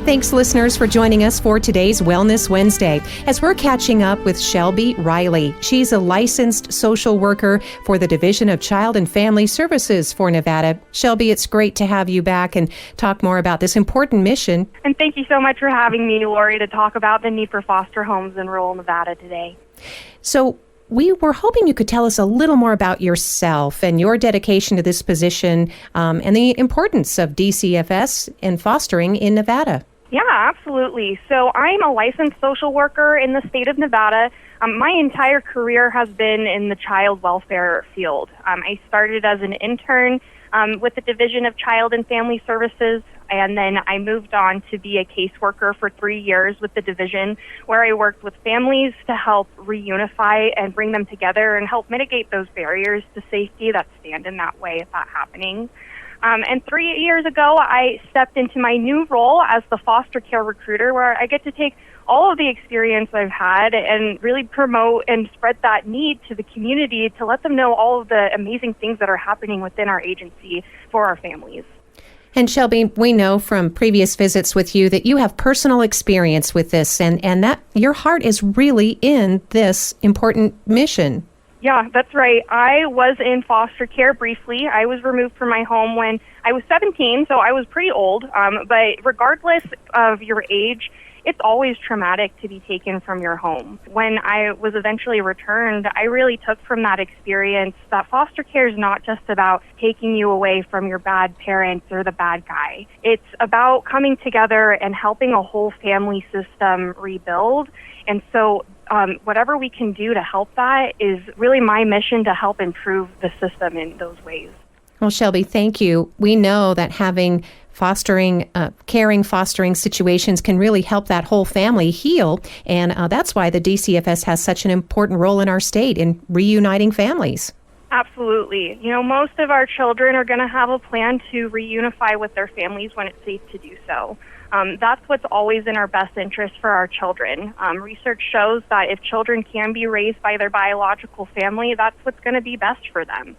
Thanks, listeners, for joining us for today's Wellness Wednesday as we're catching up with Shelby Riley. She's a licensed social worker for the Division of Child and Family Services for Nevada. Shelby, it's great to have you back and talk more about this important mission. And thank you so much for having me, Lori, to talk about the need for foster homes in rural Nevada today. So, we were hoping you could tell us a little more about yourself and your dedication to this position and the importance of DCFS and fostering in Nevada. Yeah, absolutely. So I'm a licensed social worker in the state of Nevada. My entire career has been in the child welfare field. I started as an intern with the Division of Child and Family Services, and then I moved on to be a caseworker for 3 years with the division, where I worked with families to help reunify and bring them together and help mitigate those barriers to safety that stand in that way of that happening. And 3 years ago, I stepped into my new role as the foster care recruiter, where I get to take all of the experience I've had and really promote and spread that need to the community to let them know all of the amazing things that are happening within our agency for our families. And Shelby, we know from previous visits with you that you have personal experience with this and that your heart is really in this important mission. Yeah, that's right. I was in foster care briefly. I was removed from my home when I was 17, so I was pretty old. But regardless of your age, it's always traumatic to be taken from your home. When I was eventually returned, I really took from that experience that foster care is not just about taking you away from your bad parents or the bad guy. It's about coming together and helping a whole family system rebuild. And so whatever we can do to help that is really my mission, to help improve the system in those ways. Well, Shelby, thank you. We know that having caring fostering situations can really help that whole family heal. And that's why the DCFS has such an important role in our state in reuniting families. Absolutely. You know, most of our children are going to have a plan to reunify with their families when it's safe to do so. That's what's always in our best interest for our children. Research shows that if children can be raised by their biological family, that's what's going to be best for them.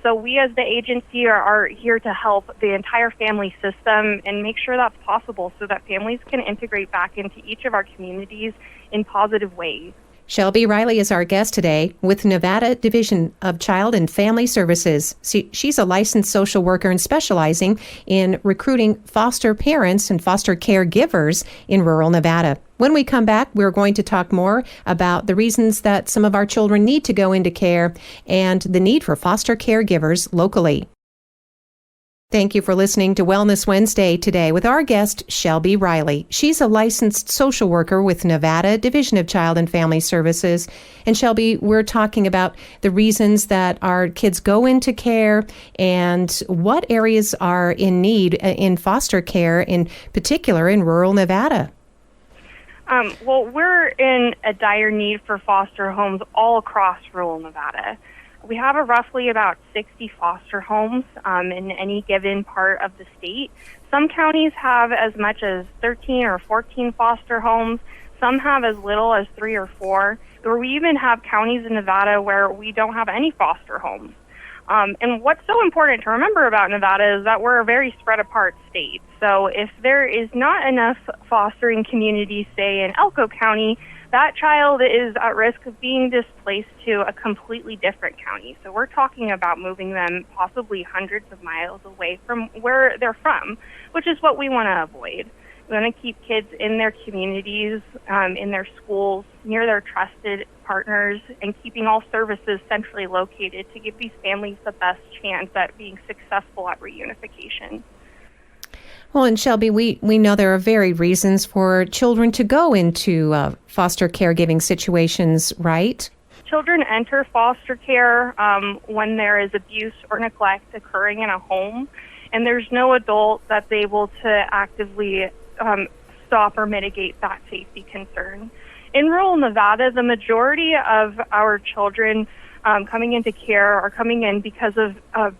So we as the agency are here to help the entire family system and make sure that's possible so that families can integrate back into each of our communities in positive ways. Shelby Riley is our guest today with Nevada Division of Child and Family Services. She's a licensed social worker and specializing in recruiting foster parents and foster caregivers in rural Nevada. When we come back, we're going to talk more about the reasons that some of our children need to go into care and the need for foster caregivers locally. Thank you for listening to Wellness Wednesday today with our guest, Shelby Riley. She's a licensed social worker with Nevada Division of Child and Family Services. And Shelby, we're talking about the reasons that our kids go into care and what areas are in need in foster care, in particular in rural Nevada. Well, we're in a dire need for foster homes all across rural Nevada. We have roughly about 60 foster homes in any given part of the state. Some counties have as much as 13 or 14 foster homes. Some have as little as 3 or 4. Or we even have counties in Nevada where we don't have any foster homes. And what's so important to remember about Nevada is that we're a very spread apart state. So if there is not enough fostering communities, say in Elko County, that child is at risk of being displaced to a completely different county. So we're talking about moving them possibly hundreds of miles away from where they're from, which is what we want to avoid. We want to keep kids in their communities, in their schools, near their trusted partners, and keeping all services centrally located to give these families the best chance at being successful at reunification. Well, and Shelby, we know there are varied reasons for children to go into foster caregiving situations, right? Children enter foster care when there is abuse or neglect occurring in a home, and there's no adult that's able to actively stop or mitigate that safety concern. In rural Nevada, the majority of our children coming into care are coming in because of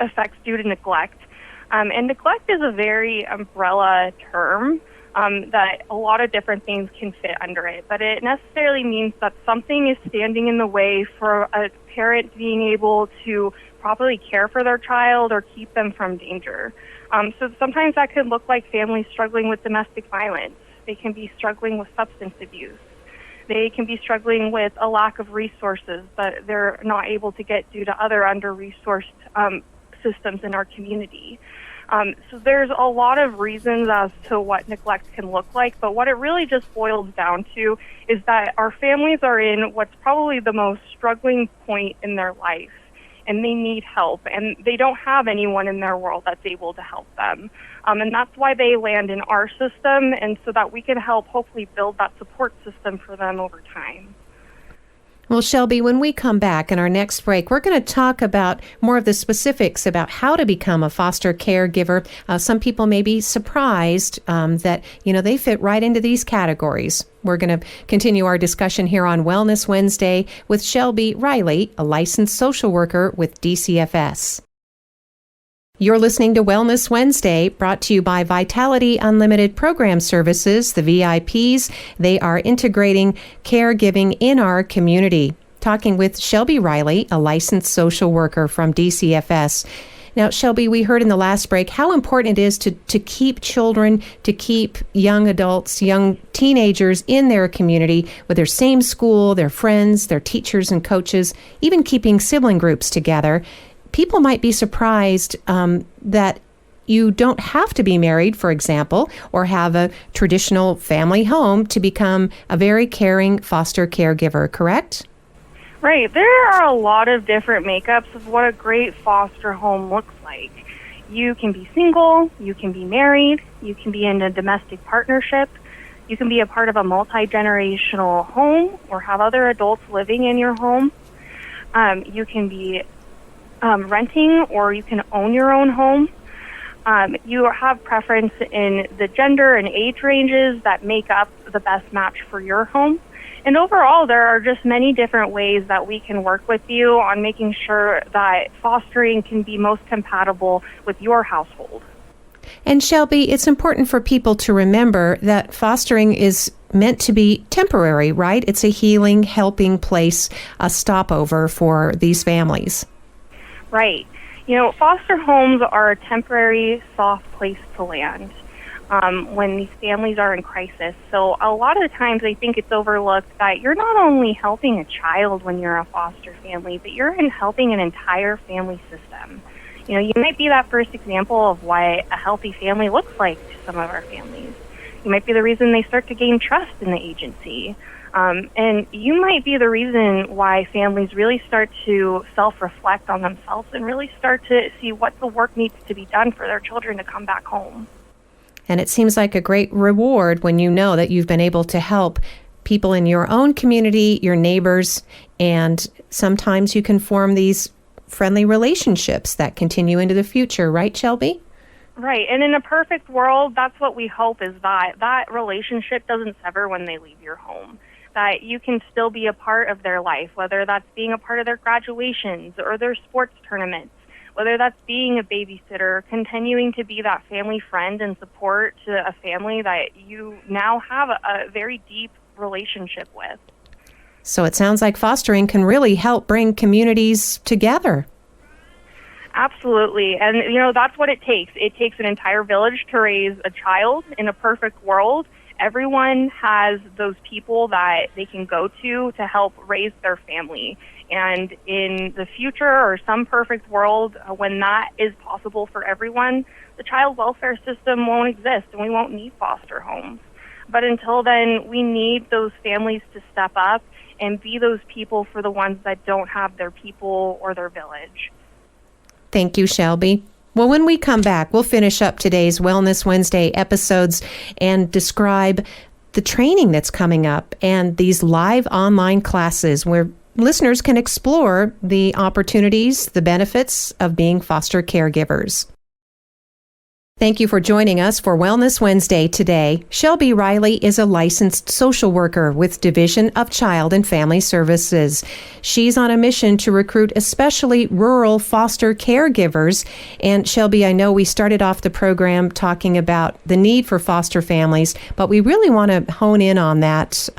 effects due to neglect. And neglect is a very umbrella term. that a lot of different things can fit under it. But it necessarily means that something is standing in the way for a parent being able to properly care for their child or keep them from danger. So sometimes that could look like families struggling with domestic violence. They can be struggling with substance abuse. They can be struggling with a lack of resources that they're not able to get due to other under-resourced systems in our community. So there's a lot of reasons as to what neglect can look like, but what it really just boils down to is that our families are in what's probably the most struggling point in their life, and they need help, and they don't have anyone in their world that's able to help them. And that's why they land in our system, and so that we can help hopefully build that support system for them over time. Well, Shelby, when we come back in our next break, we're going to talk about more of the specifics about how to become a foster caregiver. Some people may be surprised that, they fit right into these categories. We're going to continue our discussion here on Wellness Wednesday with Shelby Riley, a licensed social worker with DCFS. You're listening to Wellness Wednesday, brought to you by Vitality Unlimited Program Services, the VIPs. They are integrating caregiving in our community. Talking with Shelby Riley, a licensed social worker from DCFS. Now, Shelby, we heard in the last break how important it is to keep children, to keep young adults, young teenagers in their community with their same school, their friends, their teachers and coaches, even keeping sibling groups together. People might be surprised that you don't have to be married, for example, or have a traditional family home to become a very caring foster caregiver, correct? Right. There are a lot of different makeups of what a great foster home looks like. You can be single, you can be married, you can be in a domestic partnership, you can be a part of a multi-generational home or have other adults living in your home. You can be renting, or you can own your own home. You have preference in the gender and age ranges that make up the best match for your home. And overall, there are just many different ways that we can work with you on making sure that fostering can be most compatible with your household. And Shelby, it's important for people to remember that fostering is meant to be temporary, right? It's a healing, helping place, a stopover for these families. Right. Foster homes are a temporary, soft place to land when these families are in crisis. So a lot of the times I think it's overlooked that you're not only helping a child when you're a foster family, but you're helping an entire family system. You might be that first example of what a healthy family looks like to some of our families. You might be the reason they start to gain trust in the agency. And you might be the reason why families really start to self-reflect on themselves and really start to see what the work needs to be done for their children to come back home. And it seems like a great reward when you know that you've been able to help people in your own community, your neighbors, and sometimes you can form these friendly relationships that continue into the future, right, Shelby? Right. And in a perfect world, that's what we hope, is that relationship doesn't sever when they leave your home. That you can still be a part of their life, whether that's being a part of their graduations or their sports tournaments, whether that's being a babysitter, continuing to be that family friend and support to a family that you now have a very deep relationship with. So it sounds like fostering can really help bring communities together. Absolutely. And, that's what it takes. It takes an entire village to raise a child. In a perfect world, everyone has those people that they can go to help raise their family. And in the future or some perfect world, when that is possible for everyone, the child welfare system won't exist and we won't need foster homes. But until then, we need those families to step up and be those people for the ones that don't have their people or their village. Thank you, Shelby. Well, when we come back, we'll finish up today's Wellness Wednesday episodes and describe the training that's coming up and these live online classes where listeners can explore the opportunities, the benefits of being foster caregivers. Thank you for joining us for Wellness Wednesday today. Shelby Riley is a licensed social worker with Division of Child and Family Services. She's on a mission to recruit especially rural foster caregivers. And Shelby, I know we started off the program talking about the need for foster families, but we really want to hone in on that.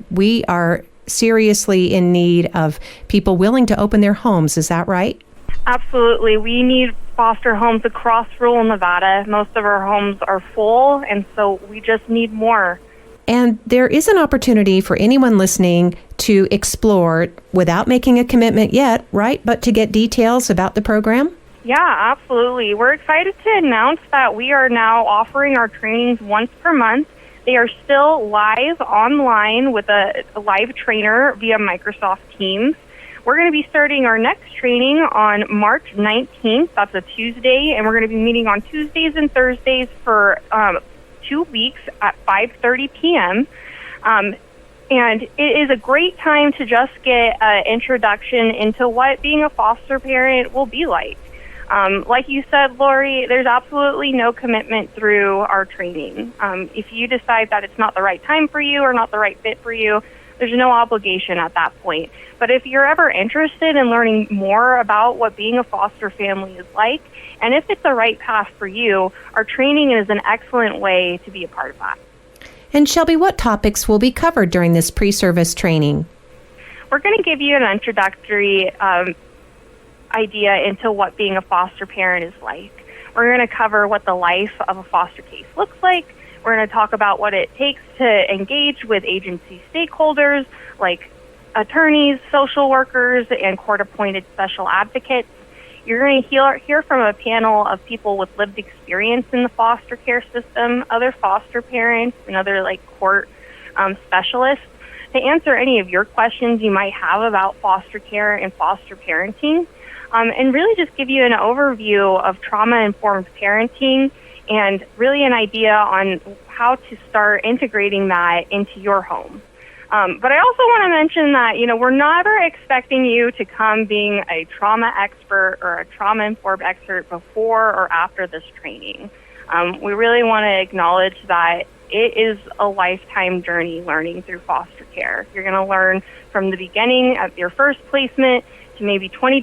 We are seriously in need of people willing to open their homes. Is that right? Absolutely. We need foster homes across rural Nevada. Most of our homes are full, and so we just need more. And there is an opportunity for anyone listening to explore without making a commitment yet, right? But to get details about the program? Yeah, absolutely. We're excited to announce that we are now offering our trainings once per month. They are still live online with a live trainer via Microsoft Teams. We're going to be starting our next training on March 19th. That's a Tuesday, and we're going to be meeting on Tuesdays and Thursdays for 2 weeks at 5:30 p.m. And it is a great time to just get an introduction into what being a foster parent will be like. Like you said, Lori, there's absolutely no commitment through our training. If you decide that it's not the right time for you or not the right fit for you, there's no obligation at that point. But if you're ever interested in learning more about what being a foster family is like, and if it's the right path for you, our training is an excellent way to be a part of that. And Shelby, what topics will be covered during this pre-service training? We're going to give you an introductory idea into what being a foster parent is like. We're going to cover what the life of a foster case looks like. We're going to talk about what it takes to engage with agency stakeholders like attorneys, social workers, and court-appointed special advocates. You're going to hear from a panel of people with lived experience in the foster care system, other foster parents, and other court specialists to answer any of your questions you might have about foster care and foster parenting, and really just give you an overview of trauma-informed parenting and really an idea on how to start integrating that into your home. But I also want to mention that, we're never expecting you to come being a trauma expert or a trauma-informed expert before or after this training. We really want to acknowledge that it is a lifetime journey learning through foster care. You're going to learn from the beginning at your first placement to maybe 20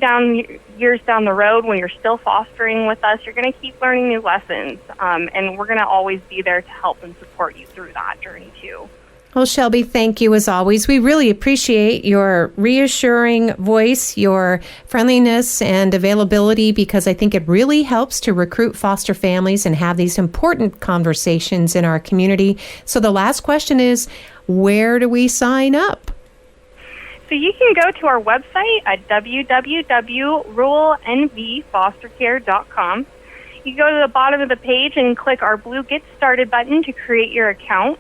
years down the road when you're still fostering with us. You're going to keep learning new lessons, and we're going to always be there to help and support you through that journey too. Well, Shelby, thank you as always. We really appreciate your reassuring voice, your friendliness and availability, because I think it really helps to recruit foster families and have these important conversations in our community. So the last question is, where do we sign up? So you can go to our website at www.ruralnvfostercare.com. You go to the bottom of the page and click our blue Get Started button to create your account.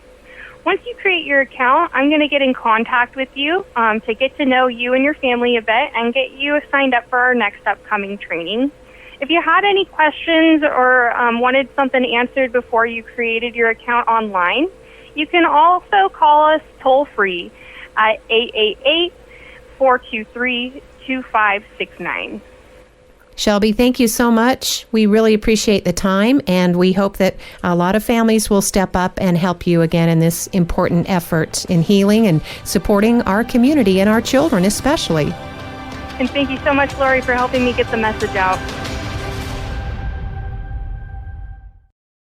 Once you create your account, I'm going to get in contact with you to get to know you and your family a bit and get you signed up for our next upcoming training. If you had any questions or wanted something answered before you created your account online, you can also call us toll-free at 888-423-2569. Shelby, thank you so much. We really appreciate the time, and we hope that a lot of families will step up and help you again in this important effort in healing and supporting our community and our children especially. And thank you so much, Lori, for helping me get the message out.